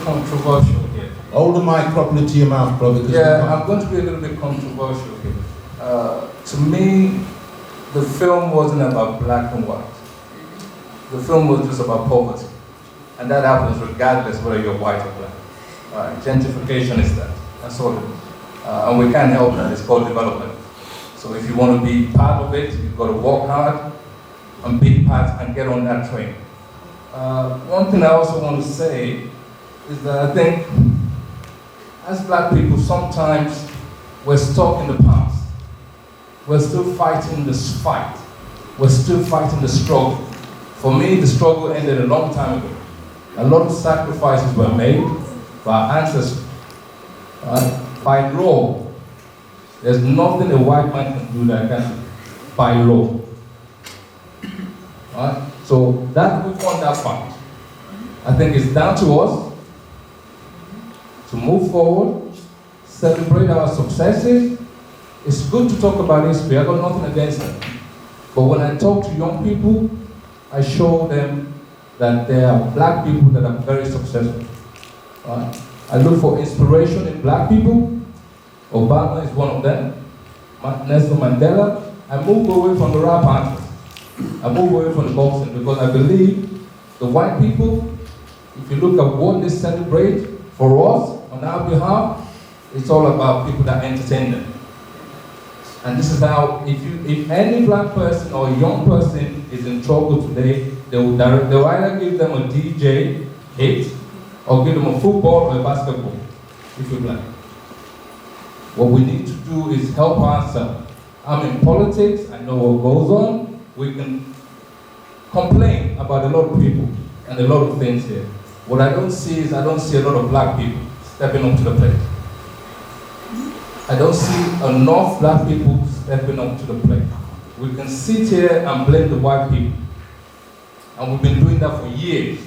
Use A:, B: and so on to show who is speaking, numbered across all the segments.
A: controversial here.
B: Hold the mic properly to your mouth, bro.
A: I'm going to be a little bit controversial here. To me, the film wasn't about black and white. The film was just about poverty. And that happens regardless whether you're white or black. Gentrification is that. That's all it is. And we can't help that. It's called development. So if you want to be part of it, you've got to work hard and be part and get on that train. One thing I also want to say is that I think as black people, sometimes we're stuck in the past. We're still fighting this fight. We're still fighting the struggle. For me, the struggle ended a long time ago. A lot of sacrifices were made by our ancestors. By law, there's nothing a white man can do that can by law. So that we've won that fight. I think it's down to us to move forward, celebrate our successes. It's good to talk about history. I got nothing against it. But when I talk to young people, I show them that there are black people that are very successful. I look for inspiration in black people. Obama is one of them. Nelson Mandela. I moved away from the rap artists. I moved away from the boxing because I believe the white people, if you look at what they celebrate for us, on our behalf, it's all about people that entertain them. And this is how, if any black person or young person is in trouble today, they'll either give them a DJ hit or give them a football or a basketball, if you're black. What we need to do is help ourselves. I'm in politics, I know what goes on. We can complain about a lot of people and a lot of things here. What I don't see is I don't see a lot of black people stepping up to the plate. I don't see enough black people stepping up to the plate. We can sit here and blame the white people. And we've been doing that for years.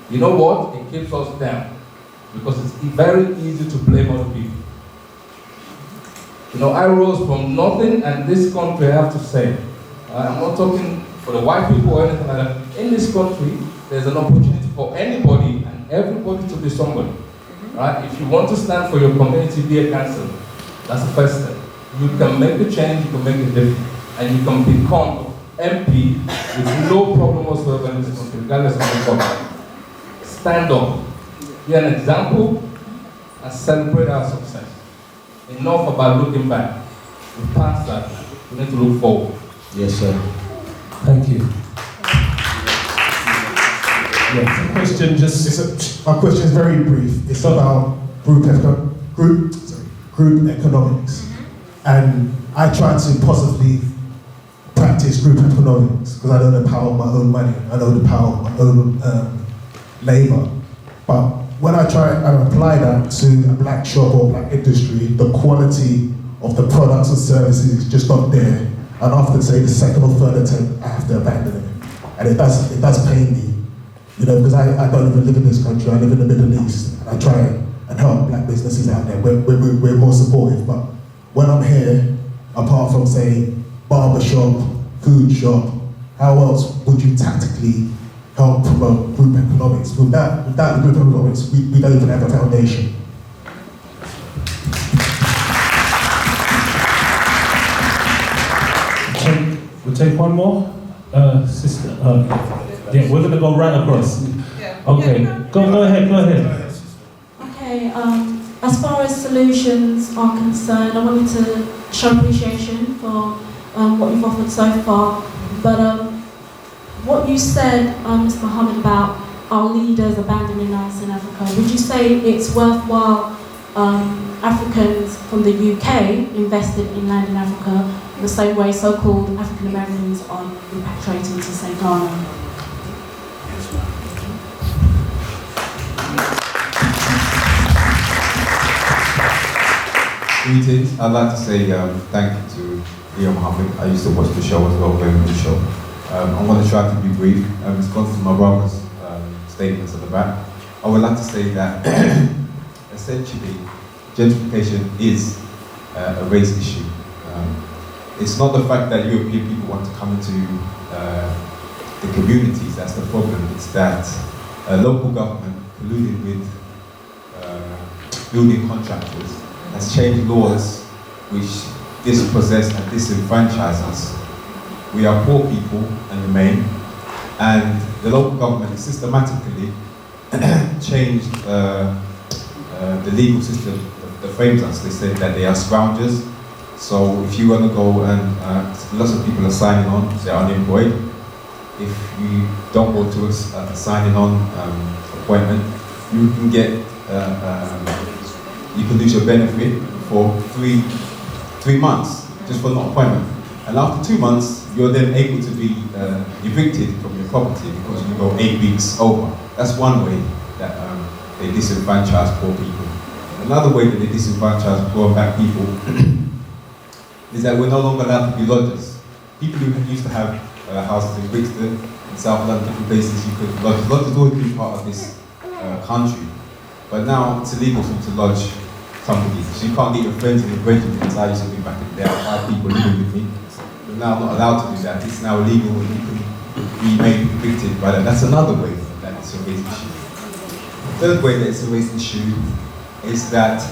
A: You know what? It keeps us down. Because it's very easy to blame other people. You know, I rose from nothing, and this country, I have to say, I'm not talking for the white people or anything like that. In this country, there's an opportunity for anybody and everybody to be somebody. Right? If you want to stand for your community, be a councillor. That's the first step. You can make a change, you can make a difference, and you can become MP with no problem whatsoever in this country, regardless of the problem. Stand up, be an example, and celebrate our success. Enough about looking back. We passed that. We need to look forward.
B: Yes, sir.
C: Thank you. Yeah, question
D: my question is very brief. It's about group economics. And I try to possibly practice group economics because I know the power of my own money. I know the power of my own labor. But when I try and apply that to a black shop or black industry, the quality of the products and services is just not there. And after, say, the second or third attempt, I have to abandon it. And it does pain me, you know, because I don't even live in this country, I live in the Middle East. And I try and help black businesses out there. We're more supportive. But when I'm here, apart from, say, barber shop, food shop, how else would you tactically help promote group economics? Without group economics, we don't even have a foundation.
C: We'll take one more. Sister. Yeah, we're going to go right across. Okay, go ahead.
E: Okay, as far as solutions are concerned, I wanted to show appreciation for what you've offered so far. But what you said, Mr. Mohammed, about our leaders abandoning us in Africa, would you say it's worthwhile Africans from the UK invested in land in Africa the same way so-called African Americans are repatriating to, say, Ghana?
F: Greetings. I'd like to say thank you to P.O.W.E.R Mohammed. I used to watch the show as well, very good show. I'm going to try to be brief. In response to my brother's statements at the back, I would like to say that essentially gentrification is a race issue. It's not the fact that European people want to come into the communities that's the problem. It's that local government colluded with building contractors has changed laws which dispossess and disenfranchise us. We are poor people in the main, and the local government systematically changed the legal system that frames us. They said that they are scroungers. So if you want to go and lots of people are signing on, they're unemployed. If you don't go to a signing on appointment, you can get you can lose your benefit for three months just for not appointment. And after 2 months, you're then able to be evicted from your property because you go 8 weeks over. That's one way that they disenfranchise poor people. Another way that they disenfranchise poor and black people is that we're no longer allowed to be lodgers. People who used to have houses in Brixton, in South London, different places you could lodge. Lodge has always been part of this country, but now it's illegal for you to lodge somebody. So you can't get your friends and your brethren, as I used to be back in the day. I had 5 people living with me. We're now not allowed to do that. It's now illegal and you can be made evicted by that. That's another way that it's a raised issue. The third way that it's a raised issue is that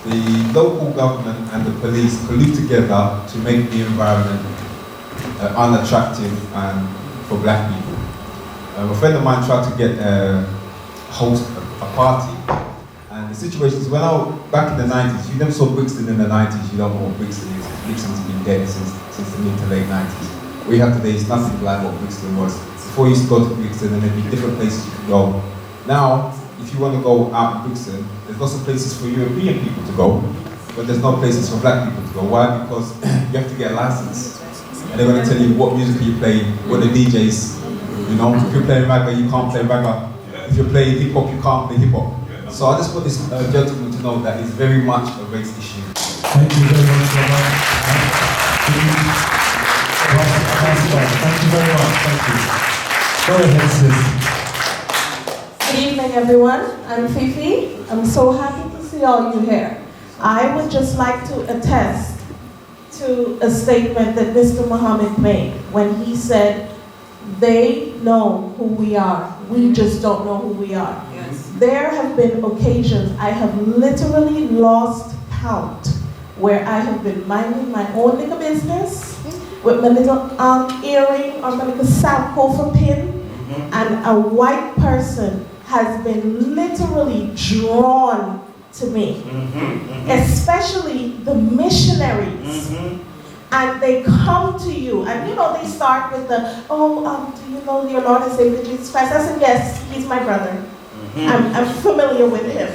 F: the local government and the police collude together to make the environment unattractive for black people. A friend of mine tried to host a party, and the situation is, back in the 90s, you never saw Brixton in the 90s, you don't know what Brixton is. Brixton's been dead since the mid to late 90s. What we have today is nothing like what Brixton was. Before you used to go to Brixton and there'd be different places you could go. Now, if you want to go out in Brixton, there's lots of places for European people to go, but there's no places for black people to go. Why? Because you have to get a license. And they're going to tell you what music you play, what the DJs, you know, if you're playing ragga, you can't play ragga. If you're playing hip hop, you can't play hip hop. So I just want this gentleman to know that it's very much a race issue.
C: Thank you very much, Robert. Thank you very much. Thank you. Go ahead, sis.
G: Good evening, everyone. I'm Fifi. I'm so happy to see all you here. I would just like to attest to a statement that Mr. Muhammad made when he said, they know who we are. We just don't know who we are. Yes. There have been occasions I have literally lost count where I have been minding my own little business with my little earring or my little Sankofa pin, and a white person has been literally drawn to me, especially the missionaries. And they come to you, and you know, they start with the, do you know your Lord and Savior Jesus Christ? I said, yes, he's my brother. I'm familiar with him,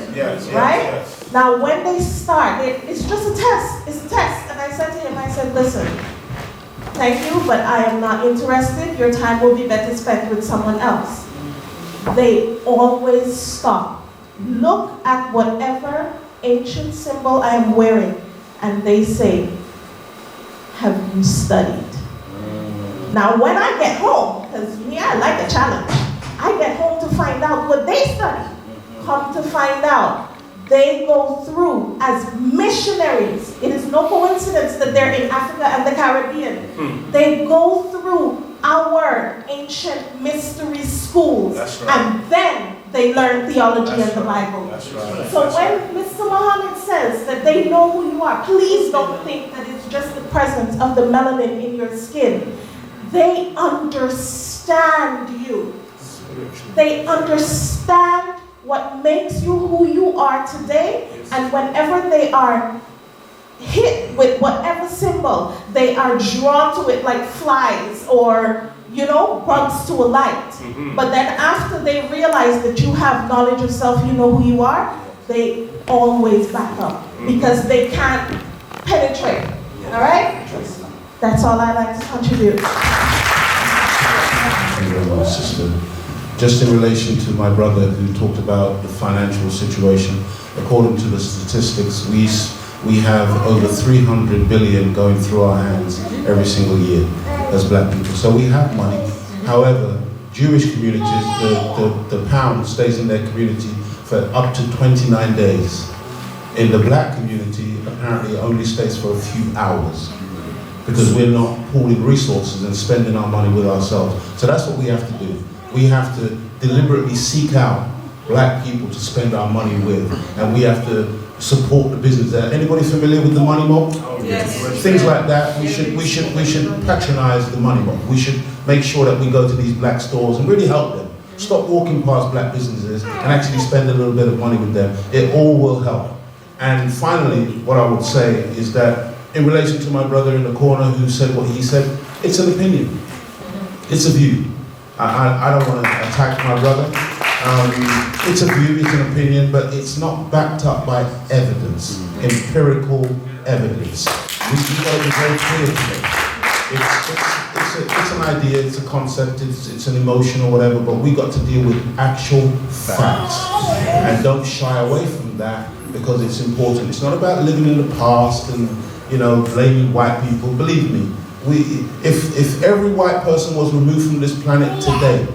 G: right? Yes. Now, when they start, it's just a test, it's a test. And I said to him, I said, listen, thank you, but I am not interested. Your time will be better spent with someone else. They always stop. Look at whatever ancient symbol I am wearing, and they say, have you studied? Now, when I get home, because me, I like a challenge, I get home to find out what they study. Come to find out, they go through as missionaries. It is no coincidence that they're in Africa and the Caribbean. They go through our ancient mystery schools, and then they learn theology and the Bible. So when Mr. Muhammad says that they know who you are, please don't think that it's just the presence of the melanin in your skin. They understand you. They understand what makes you who you are today, and whenever they are hit with whatever symbol, they are drawn to it like flies or, you know, bugs to a light. But then after they realize that you have knowledge of self, you know who you are, they always back up because they can't penetrate. All right? That's all I'd like to contribute.
B: Thank you very much, sister. Just in relation to my brother who talked about the financial situation, according to the statistics, we have over 300 billion going through our hands every single year as black people. So we have money. However, Jewish communities, the pound stays in their community for up to 29 days. In the black community, apparently it only stays for a few hours because we're not pooling resources and spending our money with ourselves. So that's what we have to do. We have to deliberately seek out black people to spend our money with, and we have to support the business there. Anybody familiar with the money mob?
G: Yes.
B: Things like that. We should patronize the money mob. We should make sure that we go to these black stores and really help them. Stop walking past black businesses and actually spend a little bit of money with them. It all will help. And finally, what I would say is that in relation to my brother in the corner who said what he said, it's an opinion. It's a view. I don't want to attack my brother. It's a view, it's an opinion, but it's not backed up by evidence, empirical evidence. We've got to be very clear today. It's an idea, it's a concept, it's an emotion or whatever, but we got to deal with actual facts. And don't shy away from that because it's important. It's not about living in the past and, you know, blaming white people. Believe me, if every white person was removed from this planet today,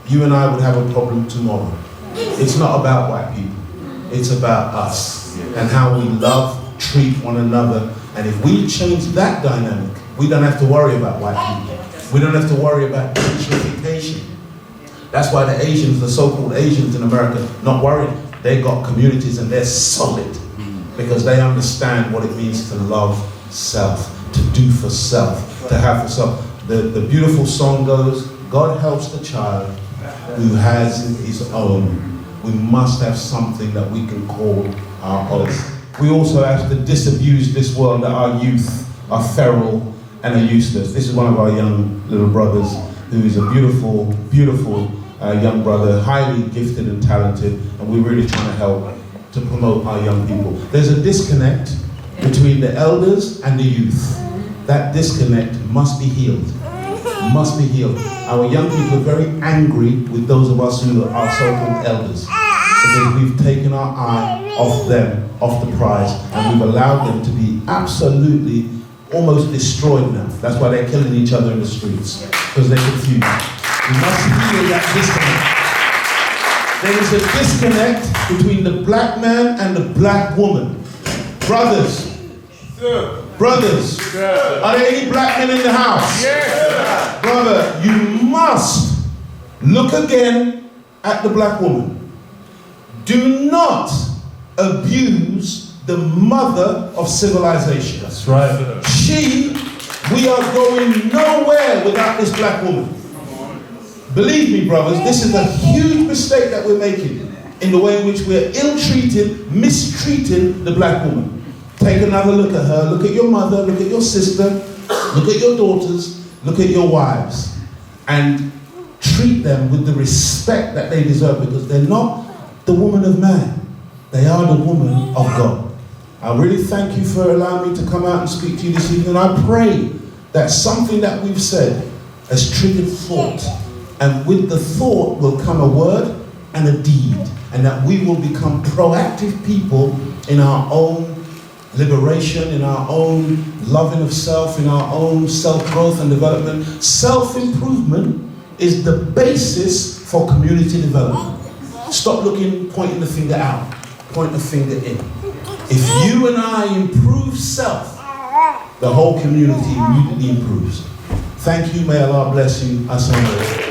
B: you and I would have a problem tomorrow. It's not about white people. It's about us and how we love, treat one another. And if we change that dynamic, we don't have to worry about white people. We don't have to worry about gentrification. That's why the Asians, the so-called Asians in America, not worried. They got communities and they're solid because they understand what it means to love self, to do for self, to have for self. The beautiful song goes, God helps the child who has his own. We must have something that we can call our own. We also have to disabuse this world that our youth are feral and are useless. This is one of our young little brothers who is a beautiful, beautiful young brother, highly gifted and talented, and we're really trying to help to promote our young people. There's a disconnect between the elders and the youth. That disconnect must be healed. Must be healed. Our young people are very angry with those of us who are so-called elders because we've taken our eye off them, off the prize, and we've allowed them to be absolutely almost destroyed now. That's why they're killing each other in the streets, because they're confused. We must heal that disconnect. There is a disconnect between the black man and the black woman. Brothers, brothers, are there any black men in the house? Yeah. Brother, you must look again at the black woman. Do not abuse the mother of civilization.
C: That's right.
B: We are going nowhere without this black woman. Believe me, brothers, this is a huge mistake that we're making in the way in which we're ill-treated, mistreating the black woman. Take another look at her, look at your mother, look at your sister, look at your daughters, look at your wives, and treat them with the respect that they deserve, because they're not the woman of man, they are the woman of God. I really thank you for allowing me to come out and speak to you this evening. I pray that something that we've said has triggered thought, and with the thought will come a word and a deed, and that we will become proactive people in our own liberation, in our own loving of self, in our own self-growth and development. Self-improvement is the basis for community development. Stop pointing the finger out, point the finger in. If you and I improve self, the whole community immediately improves. Thank you, may Allah bless you. Assalamu alaikum.